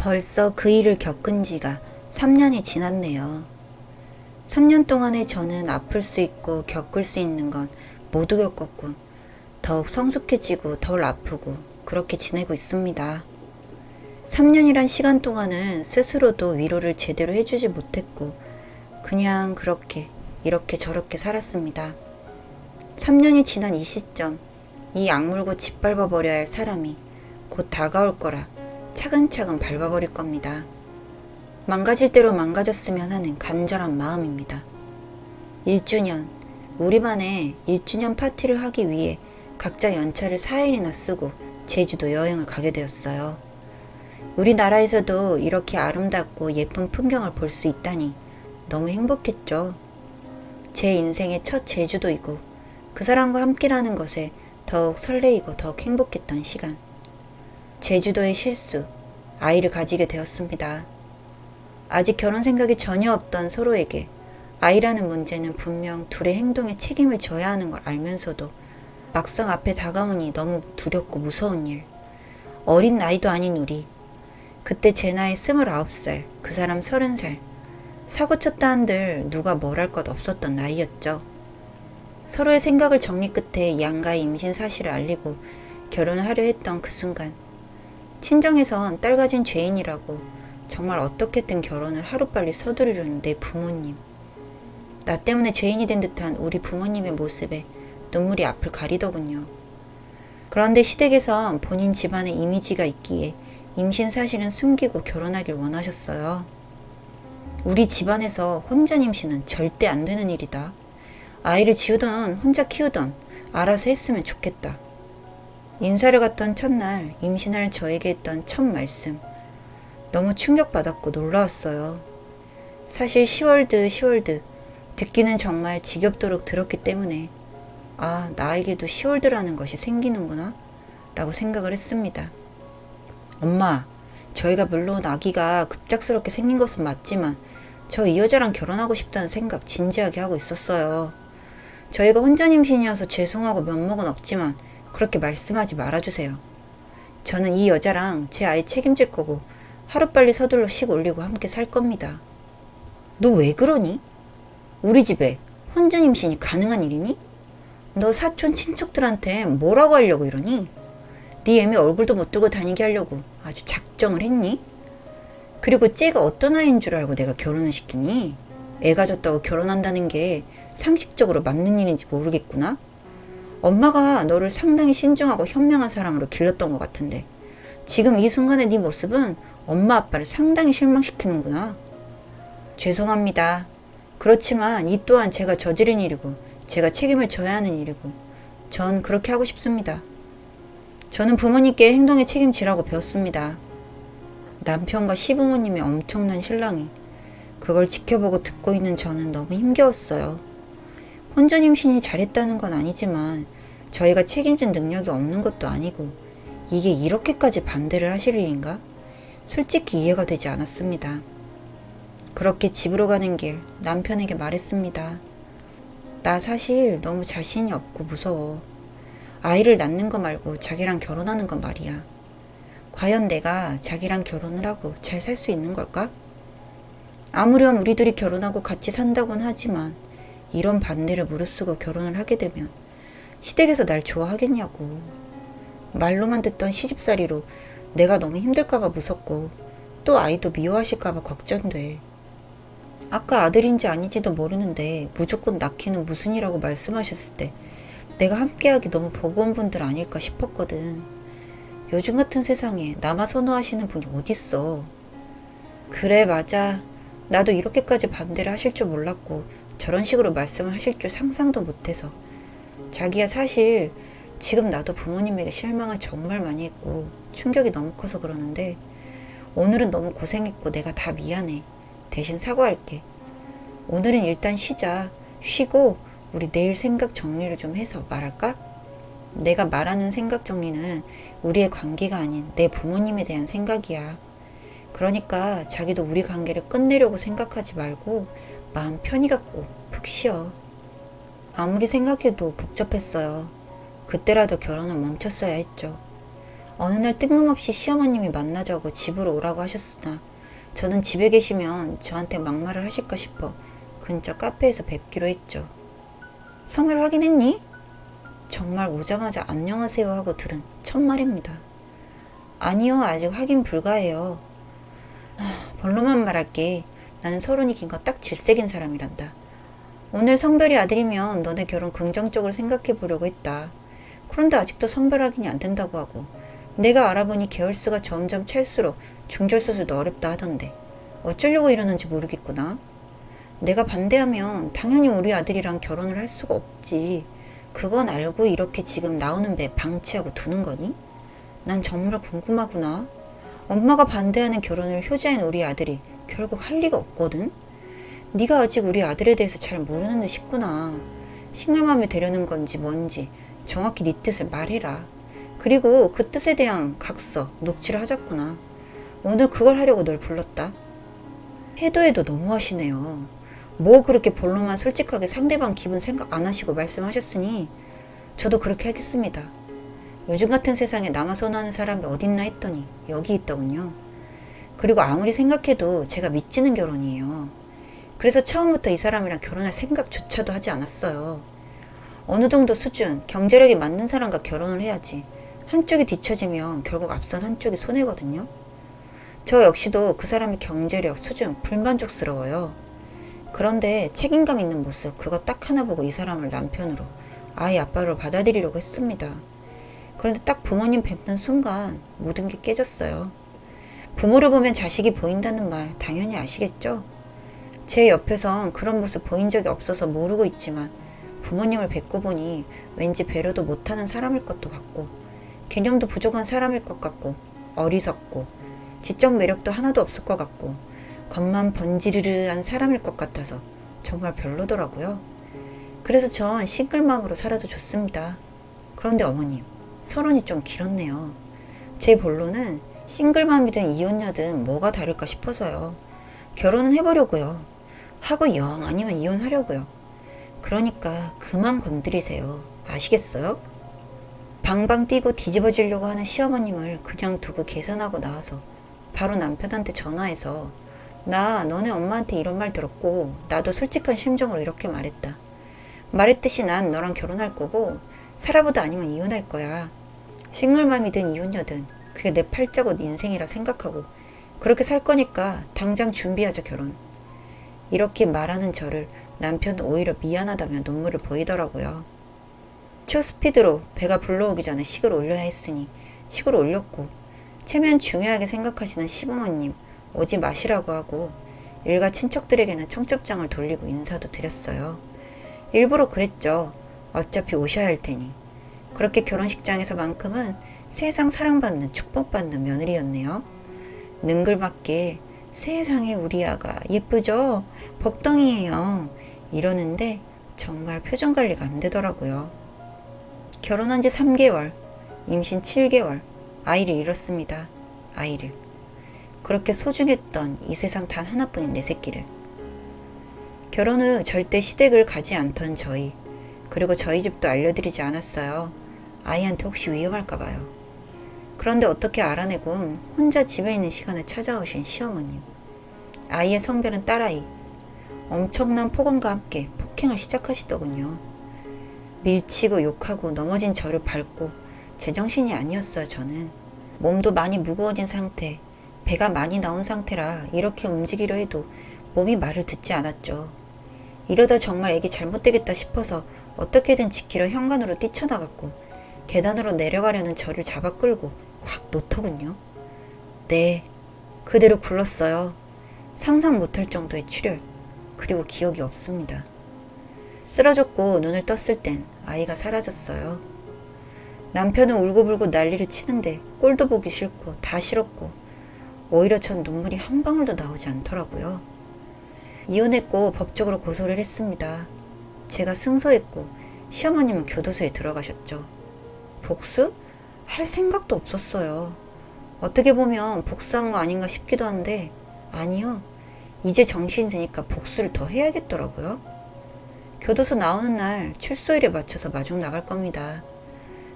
벌써 그 일을 겪은 지가 3년이 지났네요. 3년 동안에 저는 아플 수 있고 겪을 수 있는 건 모두 겪었고 더욱 성숙해지고 덜 아프고 그렇게 지내고 있습니다. 3년이란 시간 동안은 스스로도 위로를 제대로 해주지 못했고 그냥 그렇게 이렇게 저렇게 살았습니다. 3년이 지난 이 시점, 이 악물고 짓밟아 버려야 할 사람이 곧 다가올 거라 차근차근 밟아버릴 겁니다. 망가질 대로 망가졌으면 하는 간절한 마음입니다. 1주년, 우리 반에 1주년 파티를 하기 위해 각자 연차를 4일이나 쓰고 제주도 여행을 가게 되었어요. 우리나라에서도 이렇게 아름답고 예쁜 풍경을 볼 수 있다니 너무 행복했죠. 제 인생의 첫 제주도이고 그 사람과 함께라는 것에 더욱 설레이고 더욱 행복했던 시간. 제주도의 실수, 아이를 가지게 되었습니다. 아직 결혼 생각이 전혀 없던 서로에게 아이라는 문제는 분명 둘의 행동에 책임을 져야 하는 걸 알면서도 막상 앞에 다가오니 너무 두렵고 무서운 일. 어린 나이도 아닌 우리. 그때 제 나이 29살, 그 사람 30살. 사고 쳤다 한들 누가 뭘 할 것 없었던 나이였죠. 서로의 생각을 정리 끝에 양가의 임신 사실을 알리고 결혼을 하려 했던 그 순간. 친정에선 딸 가진 죄인이라고 정말 어떻게든 결혼을 하루빨리 서두르려는 내 부모님. 나 때문에 죄인이 된 듯한 우리 부모님의 모습에 눈물이 앞을 가리더군요. 그런데 시댁에선 본인 집안의 이미지가 있기에 임신 사실은 숨기고 결혼하길 원하셨어요. 우리 집안에서 혼자 임신은 절대 안 되는 일이다. 아이를 지우던 혼자 키우던 알아서 했으면 좋겠다. 인사를 갔던 첫날 임신할 저에게 했던 첫 말씀. 너무 충격받았고 놀라웠어요. 사실 시월드 듣기는 정말 지겹도록 들었기 때문에 아, 나에게도 시월드라는 것이 생기는구나 라고 생각을 했습니다. 엄마, 저희가 물론 아기가 급작스럽게 생긴 것은 맞지만 저 이 여자랑 결혼하고 싶다는 생각 진지하게 하고 있었어요. 저희가 혼자 임신이어서 죄송하고 면목은 없지만 그렇게 말씀하지 말아주세요. 저는 이 여자랑 제 아이 책임질 거고 하루빨리 서둘러 식 올리고 함께 살 겁니다. 너 왜 그러니? 우리 집에 혼자 임신이 가능한 일이니? 너 사촌 친척들한테 뭐라고 하려고 이러니? 네 애미 얼굴도 못 들고 다니게 하려고 아주 작정을 했니? 그리고 쟤가 어떤 아이인 줄 알고 내가 결혼을 시키니? 애 가졌다고 결혼한다는 게 상식적으로 맞는 일인지 모르겠구나? 엄마가 너를 상당히 신중하고 현명한 사람으로 길렀던 것 같은데 지금 이 순간의 네 모습은 엄마 아빠를 상당히 실망시키는구나. 죄송합니다. 그렇지만 이 또한 제가 저지른 일이고 제가 책임을 져야 하는 일이고 전 그렇게 하고 싶습니다. 저는 부모님께 행동에 책임지라고 배웠습니다. 남편과 시부모님의 엄청난 신랑이 그걸 지켜보고 듣고 있는 저는 너무 힘겨웠어요. 혼자 임신이 잘했다는 건 아니지만 저희가 책임진 능력이 없는 것도 아니고 이게 이렇게까지 반대를 하실 일인가? 솔직히 이해가 되지 않았습니다. 그렇게 집으로 가는 길 남편에게 말했습니다. 나 사실 너무 자신이 없고 무서워. 아이를 낳는 거 말고 자기랑 결혼하는 건 말이야. 과연 내가 자기랑 결혼을 하고 잘 살 수 있는 걸까? 아무렴 우리 둘이 결혼하고 같이 산다곤 하지만 이런 반대를 무릅쓰고 결혼을 하게 되면 시댁에서 날 좋아하겠냐고. 말로만 듣던 시집살이로 내가 너무 힘들까봐 무섭고 또 아이도 미워하실까봐 걱정돼. 아까 아들인지 아닌지도 모르는데 무조건 낳기는 무슨 이라고 말씀하셨을 때 내가 함께하기 너무 버거운 분들 아닐까 싶었거든. 요즘 같은 세상에 남아 선호하시는 분이 어딨어. 그래 맞아. 나도 이렇게까지 반대를 하실 줄 몰랐고 저런 식으로 말씀을 하실 줄 상상도 못해서. 자기야 사실 지금 나도 부모님에게 실망을 정말 많이 했고 충격이 너무 커서 그러는데 오늘은 너무 고생했고 내가 다 미안해. 대신 사과할게. 오늘은 일단 쉬자. 쉬고 우리 내일 생각 정리를 좀 해서 말할까? 내가 말하는 생각 정리는 우리의 관계가 아닌 내 부모님에 대한 생각이야. 그러니까 자기도 우리 관계를 끝내려고 생각하지 말고 마음 편히 갖고 푹 쉬어. 아무리 생각해도 복잡했어요. 그때라도 결혼은 멈췄어야 했죠. 어느 날 뜬금없이 시어머님이 만나자고 집으로 오라고 하셨으나 저는 집에 계시면 저한테 막말을 하실까 싶어 근처 카페에서 뵙기로 했죠. 성별 확인했니? 정말 오자마자 안녕하세요 하고 들은 첫 말입니다. 아니요, 아직 확인 불가해요. 본론만 말할게. 나는 서른이 긴 거 딱 질색인 사람이란다. 오늘 성별이 아들이면 너네 결혼 긍정적으로 생각해 보려고 했다. 그런데 아직도 성별 확인이 안 된다고 하고 내가 알아보니 계열수가 점점 찰수록 중절수술도 어렵다 하던데 어쩌려고 이러는지 모르겠구나. 내가 반대하면 당연히 우리 아들이랑 결혼을 할 수가 없지. 그건 알고 이렇게 지금 나오는 배 방치하고 두는 거니? 난 정말 궁금하구나. 엄마가 반대하는 결혼을 효자인 우리 아들이 결국 할 리가 없거든. 네가 아직 우리 아들에 대해서 잘 모르는 듯 싶구나. 싱글맘이 되려는 건지 뭔지 정확히 네 뜻을 말해라. 그리고 그 뜻에 대한 각서, 녹취를 하자꾸나. 오늘 그걸 하려고 널 불렀다. 해도 너무하시네요. 뭐 그렇게 본론만 솔직하게 상대방 기분 생각 안 하시고 말씀하셨으니 저도 그렇게 하겠습니다. 요즘 같은 세상에 남아 선호하는 사람이 어딨나 했더니 여기 있더군요. 그리고 아무리 생각해도 제가 믿지는 결혼이에요. 그래서 처음부터 이 사람이랑 결혼할 생각조차도 하지 않았어요. 어느 정도 수준, 경제력이 맞는 사람과 결혼을 해야지. 한쪽이 뒤처지면 결국 앞선 한쪽이 손해거든요. 저 역시도 그 사람의 경제력, 수준, 불만족스러워요. 그런데 책임감 있는 모습, 그거 딱 하나 보고 이 사람을 남편으로, 아이 아빠로 받아들이려고 했습니다. 그런데 딱 부모님 뵙는 순간 모든 게 깨졌어요. 부모를 보면 자식이 보인다는 말 당연히 아시겠죠? 제 옆에선 그런 모습 보인 적이 없어서 모르고 있지만 부모님을 뵙고 보니 왠지 배려도 못하는 사람일 것도 같고 개념도 부족한 사람일 것 같고 어리석고 지적 매력도 하나도 없을 것 같고 겉만 번지르르한 사람일 것 같아서 정말 별로더라고요. 그래서 전 싱글맘으로 살아도 좋습니다. 그런데 어머님, 서론이 좀 길었네요. 제 본론은 싱글맘이든 이혼녀든 뭐가 다를까 싶어서요. 결혼은 해보려고요. 하고 영 아니면 이혼하려고요. 그러니까 그만 건드리세요. 아시겠어요? 방방 뛰고 뒤집어지려고 하는 시어머님을 그냥 두고 계산하고 나와서 바로 남편한테 전화해서 나 너네 엄마한테 이런 말 들었고 나도 솔직한 심정으로 이렇게 말했다. 말했듯이 난 너랑 결혼할 거고 살아보다 아니면 이혼할 거야. 싱글맘이든 이혼녀든 그게 내 팔자고 인생이라 생각하고 그렇게 살 거니까 당장 준비하자 결혼. 이렇게 말하는 저를 남편은 오히려 미안하다며 눈물을 보이더라고요. 초스피드로 배가 불러오기 전에 식을 올려야 했으니 식을 올렸고 체면 중요하게 생각하시는 시부모님 오지 마시라고 하고 일가 친척들에게는 청첩장을 돌리고 인사도 드렸어요. 일부러 그랬죠. 어차피 오셔야 할 테니. 그렇게 결혼식장에서만큼은 세상 사랑받는 축복받는 며느리였네요. 능글맞게 세상에 우리 아가 예쁘죠? 복덩이에요. 이러는데 정말 표정 관리가 안 되더라고요. 결혼한 지 3개월, 임신 7개월, 아이를 잃었습니다. 아이를. 그렇게 소중했던 이 세상 단 하나뿐인 내 새끼를. 결혼 후 절대 시댁을 가지 않던 저희. 그리고 저희 집도 알려드리지 않았어요. 아이한테 혹시 위험할까봐요. 그런데 어떻게 알아내고 혼자 집에 있는 시간에 찾아오신 시어머님. 아이의 성별은 딸아이. 엄청난 폭언과 함께 폭행을 시작하시더군요. 밀치고 욕하고 넘어진 저를 밟고 제정신이 아니었어요. 저는. 몸도 많이 무거워진 상태, 배가 많이 나온 상태라 이렇게 움직이려 해도 몸이 말을 듣지 않았죠. 이러다 정말 애기 잘못되겠다 싶어서 어떻게든 지키려 현관으로 뛰쳐나갔고 계단으로 내려가려는 저를 잡아 끌고 확 놓더군요. 네, 그대로 굴렀어요. 상상 못할 정도의 출혈, 그리고 기억이 없습니다. 쓰러졌고 눈을 떴을 땐 아이가 사라졌어요. 남편은 울고불고 난리를 치는데 꼴도 보기 싫고 다 싫었고 오히려 전 눈물이 한 방울도 나오지 않더라고요. 이혼했고 법적으로 고소를 했습니다. 제가 승소했고 시어머님은 교도소에 들어가셨죠. 복수? 할 생각도 없었어요. 어떻게 보면 복수한 거 아닌가 싶기도 한데 아니요. 이제 정신 드니까 복수를 더 해야겠더라고요. 교도소 나오는 날 출소일에 맞춰서 마중 나갈 겁니다.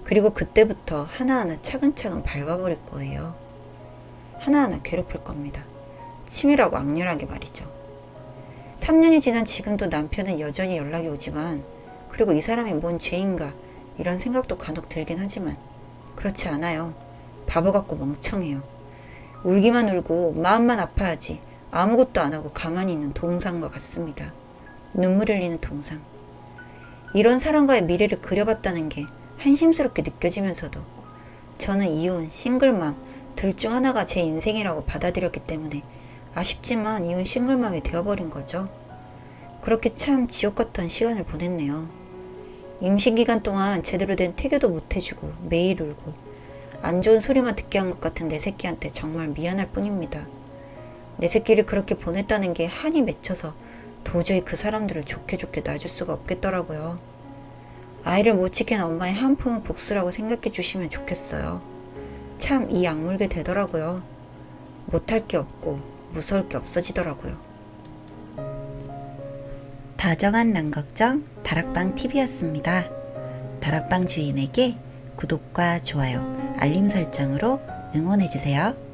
그리고 그때부터 하나하나 차근차근 밟아버릴 거예요. 하나하나 괴롭힐 겁니다. 치밀하고 악렬하게 말이죠. 3년이 지난 지금도 남편은 여전히 연락이 오지만, 그리고 이 사람이 뭔 죄인가 이런 생각도 간혹 들긴 하지만 그렇지 않아요. 바보 같고 멍청해요. 울기만 울고 마음만 아파하지 아무것도 안 하고 가만히 있는 동상과 같습니다. 눈물 흘리는 동상. 이런 사람과의 미래를 그려봤다는 게 한심스럽게 느껴지면서도 저는 이혼, 싱글맘 둘 중 하나가 제 인생이라고 받아들였기 때문에 아쉽지만 이혼 싱글맘이 되어버린 거죠. 그렇게 참 지옥 같은 시간을 보냈네요. 임신기간 동안 제대로 된 태교도 못 해주고 매일 울고 안 좋은 소리만 듣게 한 것 같은 내 새끼한테 정말 미안할 뿐입니다. 내 새끼를 그렇게 보냈다는 게 한이 맺혀서 도저히 그 사람들을 좋게 놔줄 수가 없겠더라고요. 아이를 못 지킨 엄마의 한 푼은 복수라고 생각해 주시면 좋겠어요. 참 이 악물게 되더라고요. 못할 게 없고 무서울 게 없어지더라고요. 다정한 난걱정 다락방 TV였습니다. 다락방 주인에게 구독과 좋아요, 알림 설정으로 응원해주세요.